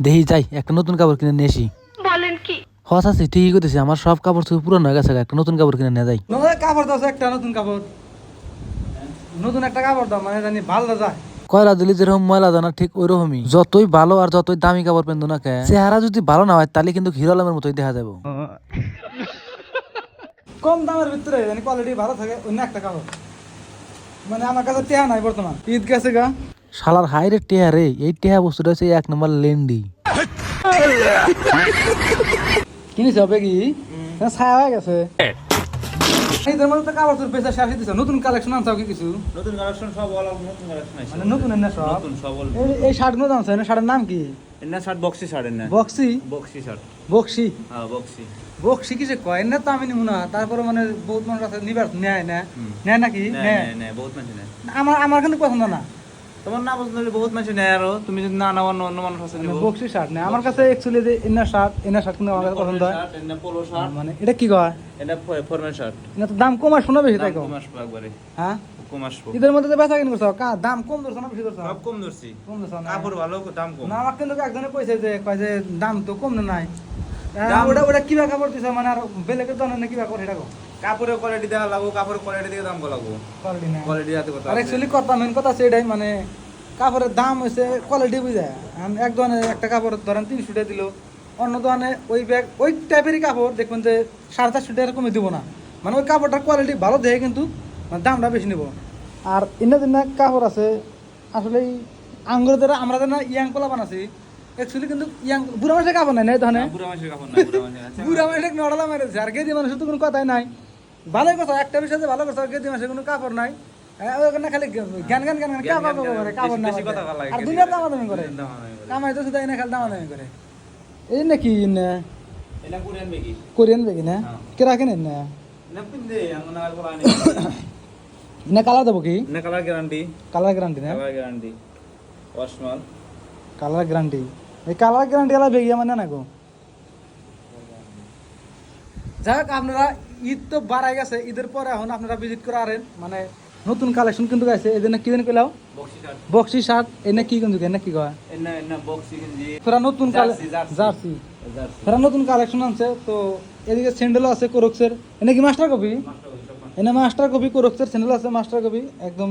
দেহি যাই একটা নতুন কাপড় কিনে নিয়ে আসি। বলেন কি? হস আছে ঠিকই করতেছি, আমার সব কাপড় চোপড় পুরনো হয়ে গেছে, একটা নতুন কাপড় কিনে নিয়ে যাই। কাপড় দাও একটা নতুন কাপড়, নতুন একটা কাপড় দাও, মানে জানি ভালো যায়। কয়লা দিলি যেরকম ময়লা জানা ঠিক ওই রকমই, যতই ভালো আর যতই দামি কাপড় পেন্দু না কে, চেহারা যদি ভালো না হয় তাহলে কিন্তু হিরো আলমের মতোই দেখা যাবো। কম দামের ভিতরে জানি কোয়ালিটি ভালো থাকে অন্য একটা কাপড়, মানে আমার কাছে টেহা নাই বর্তমান, ঈদ গেছে গা। শালার হাই রে টেহা রে, এই টেহা বস্তুটা হচ্ছে এক নম্বর লেন্ডি। কিনিস হবে কি ছায়া হয়ে গেছে। ঈদের মধ্যে তো কাপড় চোপড় বেচা শেষ দিছো, নতুন কালেকশন আনছাও কি কিছু? নতুন কালেকশন সব নতুন কালেকশন আছে, মানে নতুন এনে সব নতুন সব এই শার্টগুলো দাম আছে, শার্টের নাম কি? এন্না শার্ট বক্সি শার্ট এন্না বক্সি বক্সি শার্ট, বক্সি হ্যাঁ বক্সি বক্সি কিসে কয় না তো আমি নিব না, তারপরে মানে বহুত মানুষ আছে নিবার নেয় না, নেয় নাকি নেয়? নেয় বহুত মানুষ নেয়। আমার কিন্তু পছন্দ না তোমার না পছন্দ হলে বহুত মানুষ নেয়, আরো তুমি যদি না নাও অন্য মানুষ আছে নিব। বক্সি শার্ট নেই আমার কাছে, অ্যাকচুয়ালি যে ইনার শার্ট কিন্তু আমার কাছে পছন্দ হয়। শার্ট এন্না পোলো শার্ট, মানে এটা কি কয়? এটা ফরমাল শার্ট, এটা তো দাম কম আসবে না বেশি তাই কম? কম আসবে একবারে, হ্যাঁ কম আসবে। ঈদের মধ্যে যে বেচা কিনে করছো দাম কম ধরছো না বেশি ধরছো? সব কম ধরছি, কম ধরছো না? কাপড় ভালো দাম কম। না আমার কিন্তু একজনে কইছে যে কয় যে দাম তো কম না নাই, দাম- ওটা ওটা কিবা কাপড় দিছ মানে আর বেলেগের দোকানে না কিবা করে এটা কো কাপড়ের কোয়ালিটি দেখা লাগবো, কাপড়ের কোয়ালিটি দেখে দাম লাগবো, কোয়ালিটি না। কোয়ালিটি হাতে কথা আর অ্যাকচুয়ালি কথা মেন কথা আছে এটাই, মানে কাপড়ের দাম হইছে কোয়ালিটি বুঝে। এক দোকানে একটা কাপড় ধরেন 300 টাকা দিল, অন্য দোকানে ওই ব্যাগ ওই টাইপেরই কাপড় দেখবেন যে 450 টাকা কমে দিব না, মানে ওই কাপড়টার কোয়ালিটি ভালো দেখে কিন্তু মানে দামটা বেশি নেব। আর ইন্না দিন কাপড় আছে আসলে আঙ্গুর দ্বারা আমরা না ইয়াং পোলা বানাছি, অ্যাকচুয়ালি কিন্তু ইয়াং বুড়া মানুষের কাপড় নাই না এই ধরনের, বুড়া মানুষের কাপড় না, বুড়া মানুষের আছে। বুড়া মানুষের নড়ালা মেরেছে। আর গেদি মানুষের তো কোনো কথাই নাই, ভালোই কথা একটা বিষয় যে ভালো কথা, গেদি মানুষের কোনো কাপড় নাই, ওখানে খালি জ্ঞান জ্ঞান জ্ঞান কাপড় না, বেশি কথা ভালো লাগে। আর দুনিয়ার দামাদামি করে, কামাই তো শুধু এনে খালি দামাদামি করে। এই নাকি এটা কোরিয়ান বেগি, কোরিয়ান বেগি না কে রাখেন না না পিন্দে আমরা না বলা নেই। না কালার দেবো কি? না কালার গ্যারান্টি, কালার গ্যারান্টি না, কালার গ্যারান্টি ওয়াশমাল, কালার গ্যারান্টি। এই কালার গ্যারান্টি এলা বেগিয়া মানে না গো। যাক আপনারা ঈদ তো বাড়াই গেছে, ঈদের পরে এখন আপনারা ভিজিট করে আরেন, মানে নতুন কালেকশন কিন্তু গাইছে এই জন্য কি জানি কইলাও বক্সি শার্ট, বক্সি শার্ট এনে কি কিন্তু এনে কি কয় এন্না বক্সি গেঞ্জি, ফেরা নতুন জার্সি, জার্সি জার্সি। ফেরা নতুন কালেকশন আনছে। তো এদিকে স্যান্ডেলও আছে কোরক্সের, এনে কি মাস্টার কপি, মাস্টার সব এনে মাস্টার কপি কোরক্সের স্যান্ডেল আছে মাস্টার কপি একদম